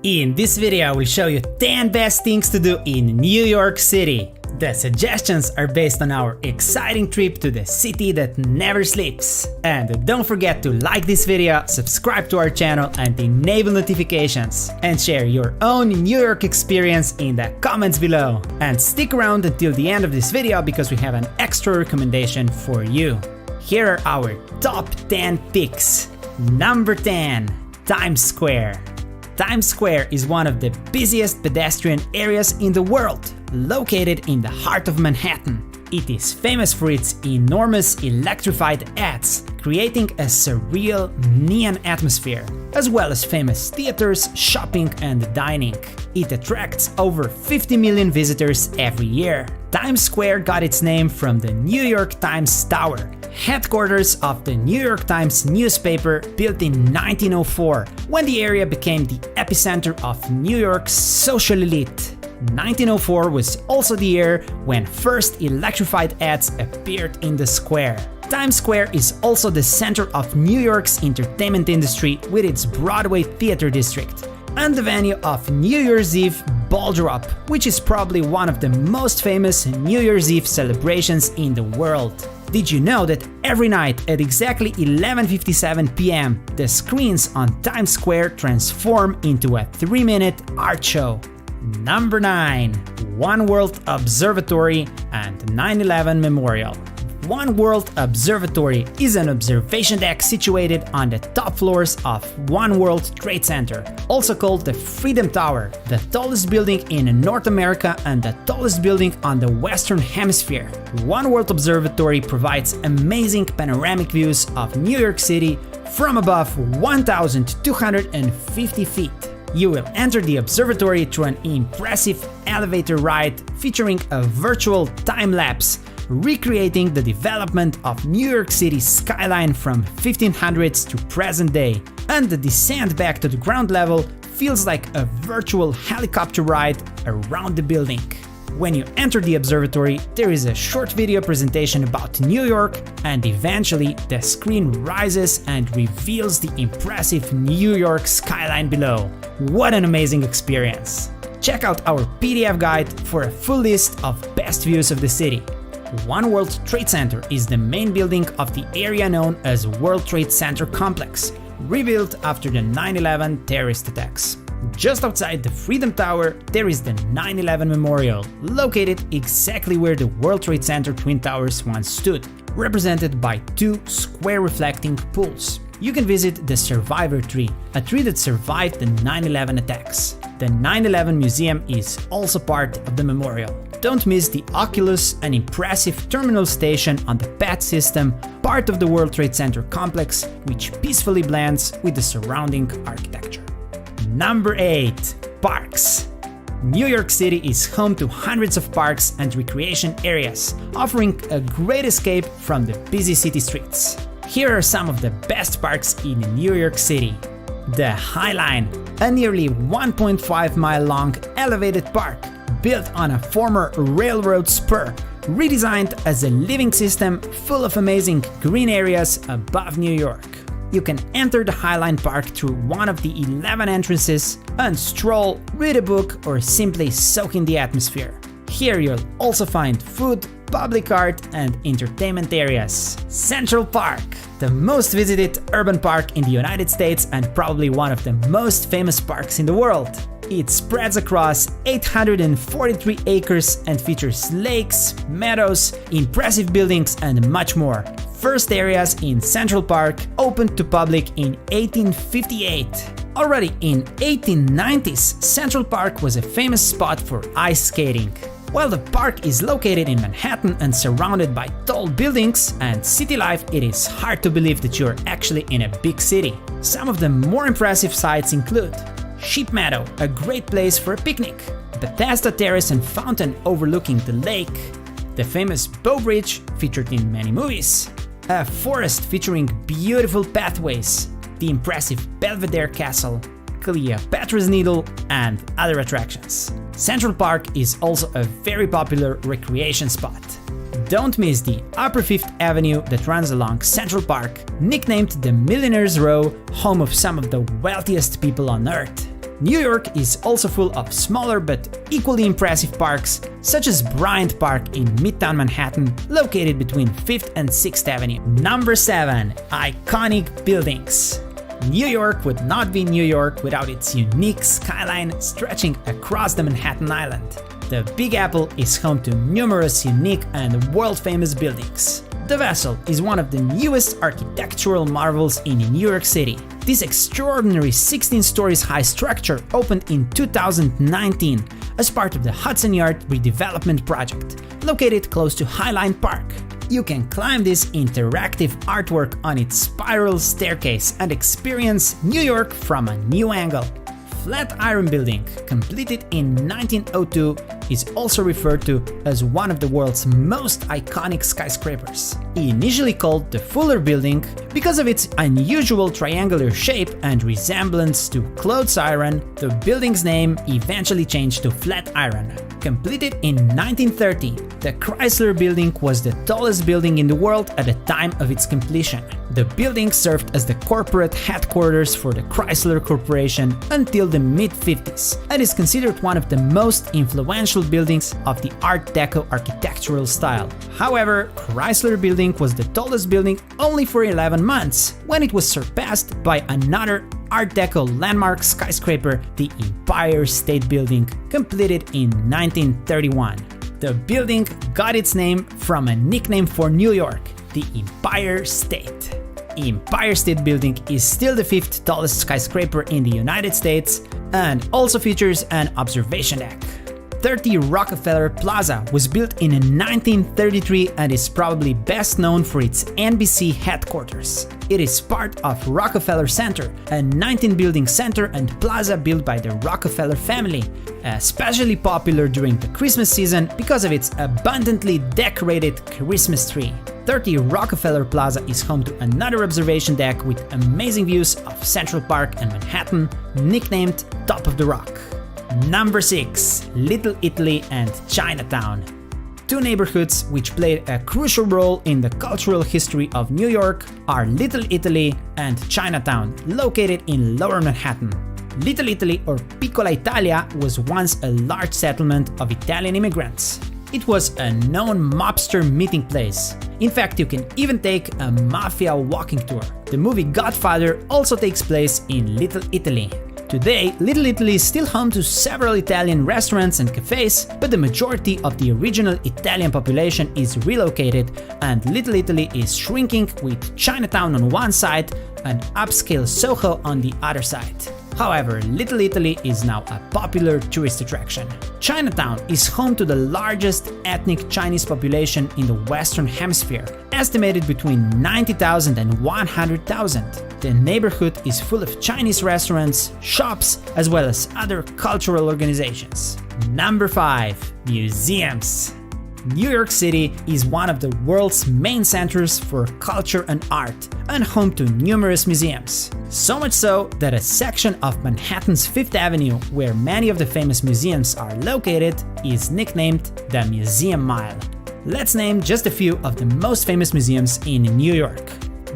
In this video I will show you 10 best things to do in New York City. The suggestions are based on our exciting trip to the city that never sleeps. And don't forget to like this video, subscribe to our channel and enable notifications. And share your own New York experience in the comments below. And stick around until the end of this video because we have an extra recommendation for you. Here are our top 10 picks. Number 10. Times Square. Times Square is one of the busiest pedestrian areas in the world, located in the heart of Manhattan. It is famous for its enormous electrified ads, creating a surreal neon atmosphere, as well as famous theaters, shopping and dining. It attracts over 50 million visitors every year. Times Square got its name from the New York Times Tower, headquarters of the New York Times newspaper, built in 1904, when the area became the epicenter of New York's social elite. 1904 was also the year when first electrified ads appeared in the square. Times Square is also the center of New York's entertainment industry with its Broadway theater district, and the venue of New Year's Eve Ball Drop, which is probably one of the most famous New Year's Eve celebrations in the world. Did you know that every night at exactly 11:57 p.m. the screens on Times Square transform into a 3-minute art show? Number 9. One World Observatory and 9/11 Memorial. One World Observatory is an observation deck situated on the top floors of One World Trade Center, also called the Freedom Tower, the tallest building in North America and the tallest building on the Western Hemisphere. One World Observatory provides amazing panoramic views of New York City from above 1,250 feet. You will enter the observatory through an impressive elevator ride featuring a virtual time-lapse, recreating the development of New York City's skyline from 1500s to present day, and the descent back to the ground level feels like a virtual helicopter ride around the building. When you enter the observatory, there is a short video presentation about New York, and eventually the screen rises and reveals the impressive New York skyline below. What an amazing experience! Check out our PDF guide for a full list of best views of the city. One World Trade Center is the main building of the area known as World Trade Center Complex, rebuilt after the 9/11 terrorist attacks. Just outside the Freedom Tower, there is the 9/11 Memorial, located exactly where the World Trade Center Twin Towers once stood, represented by 2 square reflecting pools. You can visit the Survivor Tree, a tree that survived the 9/11 attacks. The 9/11 Museum is also part of the memorial. Don't miss the Oculus, an impressive terminal station on the PAT system, part of the World Trade Center complex, which peacefully blends with the surrounding architecture. Number 8. Parks. New York City is home to hundreds of parks and recreation areas, offering a great escape from the busy city streets. Here are some of the best parks in New York City. The High Line, a nearly 1.5-mile long elevated park built on a former railroad spur, redesigned as a living system full of amazing green areas above New York. You can enter the High Line Park through one of the 11 entrances and stroll, read a book, or simply soak in the atmosphere. Here you'll also find food, public art, and entertainment areas. Central Park, the most visited urban park in the United States and probably one of the most famous parks in the world. It spreads across 843 acres and features lakes, meadows, impressive buildings, and much more. First areas in Central Park opened to public in 1858. Already in 1890s, Central Park was a famous spot for ice skating. While the park is located in Manhattan and surrounded by tall buildings and city life, it is hard to believe that you're actually in a big city. Some of the more impressive sights include Sheep Meadow, a great place for a picnic, Bethesda Terrace and Fountain overlooking the lake, the famous Bow Bridge featured in many movies, a forest featuring beautiful pathways, the impressive Belvedere Castle, Cleopatra's Needle, and other attractions. Central Park is also a very popular recreation spot. Don't miss the Upper Fifth Avenue that runs along Central Park, nicknamed the Millionaire's Row, home of some of the wealthiest people on Earth. New York is also full of smaller but equally impressive parks, such as Bryant Park in Midtown Manhattan, located between 5th and 6th Avenue. Number 7. Iconic buildings. New York would not be New York without its unique skyline stretching across the Manhattan Island. The Big Apple is home to numerous unique and world-famous buildings. The Vessel is one of the newest architectural marvels in New York City. This extraordinary 16 stories high structure opened in 2019 as part of the Hudson Yard redevelopment project, located close to Highline Park. You can climb this interactive artwork on its spiral staircase and experience New York from a new angle. Flatiron Building, completed in 1902, is also referred to as one of the world's most iconic skyscrapers. Initially called the Fuller Building because of its unusual triangular shape and resemblance to Claude's iron, the building's name eventually changed to Flatiron. Completed in 1930, the Chrysler Building was the tallest building in the world at the time of its completion. The building served as the corporate headquarters for the Chrysler Corporation until the mid-50s and is considered one of the most influential buildings of the Art Deco architectural style. However, Chrysler Building was the tallest building only for 11 months, when it was surpassed by another Art Deco landmark skyscraper, the Empire State Building, completed in 1931. The building got its name from a nickname for New York, the Empire State. Empire State Building is still the 5th tallest skyscraper in the United States and also features an observation deck. 30 Rockefeller Plaza was built in 1933 and is probably best known for its NBC headquarters. It is part of Rockefeller Center, a 19-building center and plaza built by the Rockefeller family, especially popular during the Christmas season because of its abundantly decorated Christmas tree. 30 Rockefeller Plaza is home to another observation deck with amazing views of Central Park and Manhattan, nicknamed Top of the Rock. Number 6. Little Italy and Chinatown. Two neighborhoods which played a crucial role in the cultural history of New York are Little Italy and Chinatown, located in Lower Manhattan. Little Italy, or Piccola Italia, was once a large settlement of Italian immigrants. It was a known mobster meeting place. In fact, you can even take a mafia walking tour. The movie Godfather also takes place in Little Italy. Today, Little Italy is still home to several Italian restaurants and cafes, but the majority of the original Italian population is relocated, and Little Italy is shrinking with Chinatown on one side and upscale Soho on the other side. However, Little Italy is now a popular tourist attraction. Chinatown is home to the largest ethnic Chinese population in the Western Hemisphere, estimated between 90,000 and 100,000. The neighborhood is full of Chinese restaurants, shops, as well as other cultural organizations. Number 5. Museums. New York City is one of the world's main centers for culture and art, and home to numerous museums. So much so that a section of Manhattan's 5th Avenue, where many of the famous museums are located, is nicknamed the Museum Mile. Let's name just a few of the most famous museums in New York.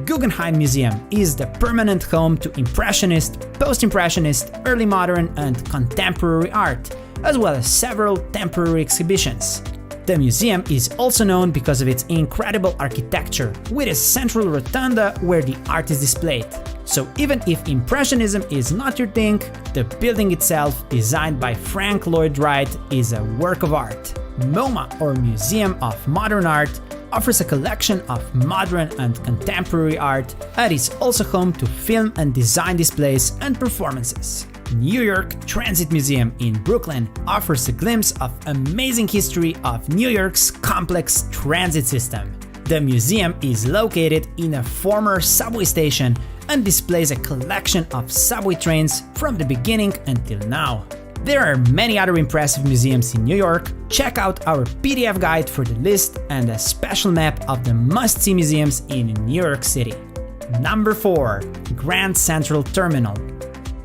Guggenheim Museum is the permanent home to Impressionist, Post-Impressionist, Early Modern, and Contemporary art, as well as several temporary exhibitions. The museum is also known because of its incredible architecture, with a central rotunda where the art is displayed. So even if Impressionism is not your thing, the building itself, designed by Frank Lloyd Wright, is a work of art. MoMA, or Museum of Modern Art, offers a collection of modern and contemporary art and is also home to film and design displays and performances. New York Transit Museum in Brooklyn offers a glimpse of amazing history of New York's complex transit system. The museum is located in a former subway station and displays a collection of subway trains from the beginning until now. There are many other impressive museums in New York. Check out our PDF guide for the list and a special map of the must-see museums in New York City. Number 4. Grand Central Terminal.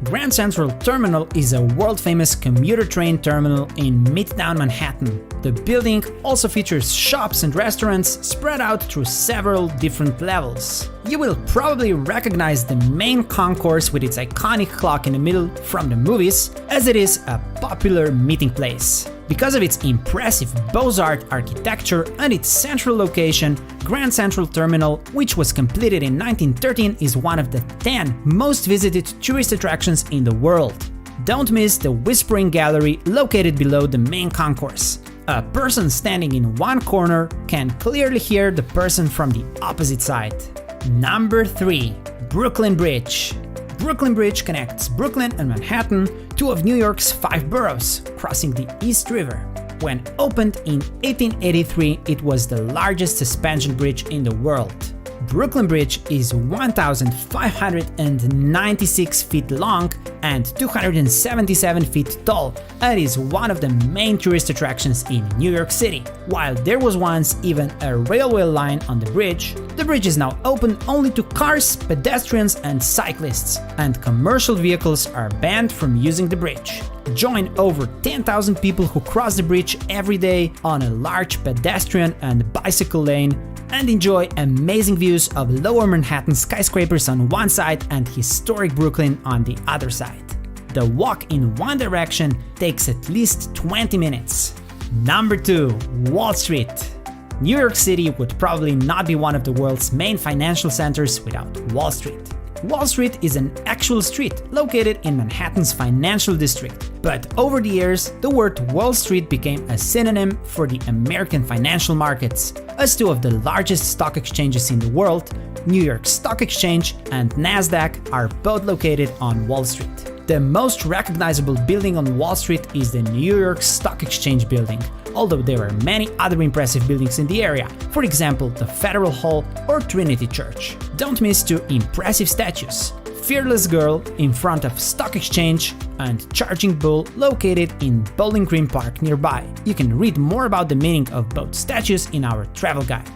Grand Central Terminal is a world-famous commuter train terminal in Midtown Manhattan. The building also features shops and restaurants spread out through several different levels. You will probably recognize the main concourse with its iconic clock in the middle from the movies, as it is a popular meeting place. Because of its impressive Beaux-Arts architecture and its central location, Grand Central Terminal, which was completed in 1913, is one of the 10 most visited tourist attractions in the world. Don't miss the Whispering Gallery located below the main concourse. A person standing in one corner can clearly hear the person from the opposite side. Number 3. Brooklyn Bridge. Brooklyn Bridge connects Brooklyn and Manhattan, two of New York's 5 boroughs, crossing the East River. When opened in 1883, it was the largest suspension bridge in the world. Brooklyn Bridge is 1,596 feet long and 277 feet tall and is one of the main tourist attractions in New York City. While there was once even a railway line on the bridge is now open only to cars, pedestrians and cyclists, and commercial vehicles are banned from using the bridge. Join over 10,000 people who cross the bridge every day on a large pedestrian and bicycle lane and enjoy amazing views of lower Manhattan skyscrapers on one side and historic Brooklyn on the other side. The walk in one direction takes at least 20 minutes. Number 2. Wall Street. New York City would probably not be one of the world's main financial centers without Wall Street. Wall Street is an actual street located in Manhattan's financial district, but over the years, the word Wall Street became a synonym for the American financial markets, as two of the largest stock exchanges in the world, New York Stock Exchange and Nasdaq, are both located on Wall Street. The most recognizable building on Wall Street is the New York Stock Exchange building, although there are many other impressive buildings in the area, for example the Federal Hall or Trinity Church. Don't miss 2 impressive statues: Fearless Girl in front of Stock Exchange and Charging Bull located in Bowling Green Park nearby. You can read more about the meaning of both statues in our travel guide.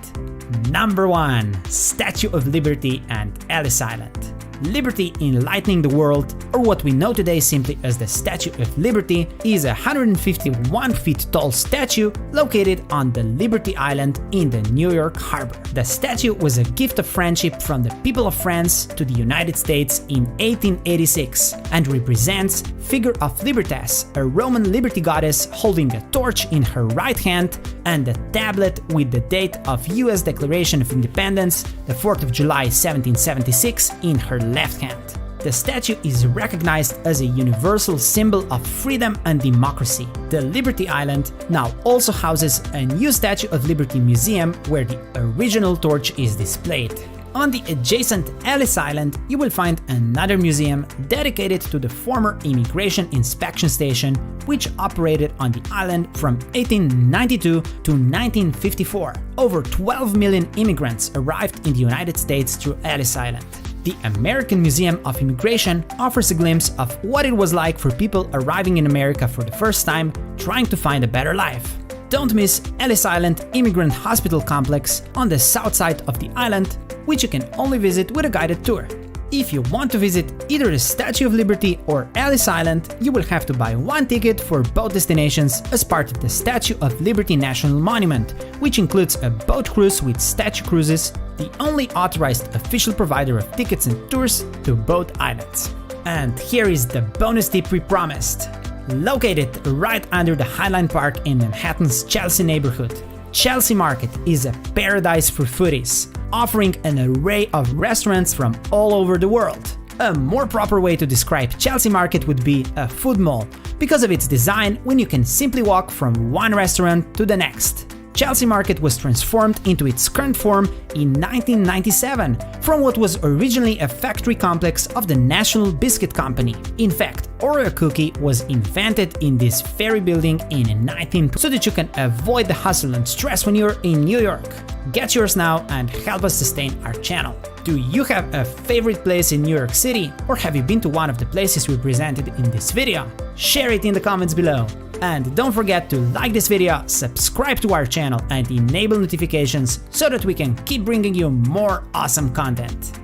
Number 1. Statue of Liberty and Ellis Island. Liberty Enlightening the World, or what we know today simply as the Statue of Liberty, is a 151 feet tall statue located on the Liberty Island in the New York Harbor. The statue was a gift of friendship from the people of France to the United States in 1886 and represents figure of Libertas, a Roman liberty goddess holding a torch in her right hand and a tablet with the date of US Declaration of Independence, the 4th of July 1776, in her left hand. The statue is recognized as a universal symbol of freedom and democracy. The Liberty Island now also houses a new Statue of Liberty museum where the original torch is displayed. On the adjacent Ellis Island, you will find another museum dedicated to the former immigration inspection station, which operated on the island from 1892 to 1954. Over 12 million immigrants arrived in the United States through Ellis Island. The American Museum of Immigration offers a glimpse of what it was like for people arriving in America for the first time, trying to find a better life. Don't miss Ellis Island Immigrant Hospital Complex on the south side of the island, which you can only visit with a guided tour. If you want to visit either the Statue of Liberty or Ellis Island, you will have to buy one ticket for both destinations as part of the Statue of Liberty National Monument, which includes a boat cruise with Statue Cruises, the only authorized official provider of tickets and tours to both islands. And here is the bonus tip we promised. Located right under the Highline Park in Manhattan's Chelsea neighborhood, Chelsea Market is a paradise for foodies, offering an array of restaurants from all over the world. A more proper way to describe Chelsea Market would be a food mall, because of its design when you can simply walk from one restaurant to the next. Chelsea Market was transformed into its current form in 1997 from what was originally a factory complex of the National Biscuit Company. In fact, Oreo cookie was invented in this very building in 19 so that you can avoid the hustle and stress when you're in New York. Get yours now and help us sustain our channel. Do you have a favorite place in New York City, or have you been to one of the places we presented in this video? Share it in the comments below. And don't forget to like this video, subscribe to our channel and enable notifications so that we can keep bringing you more awesome content.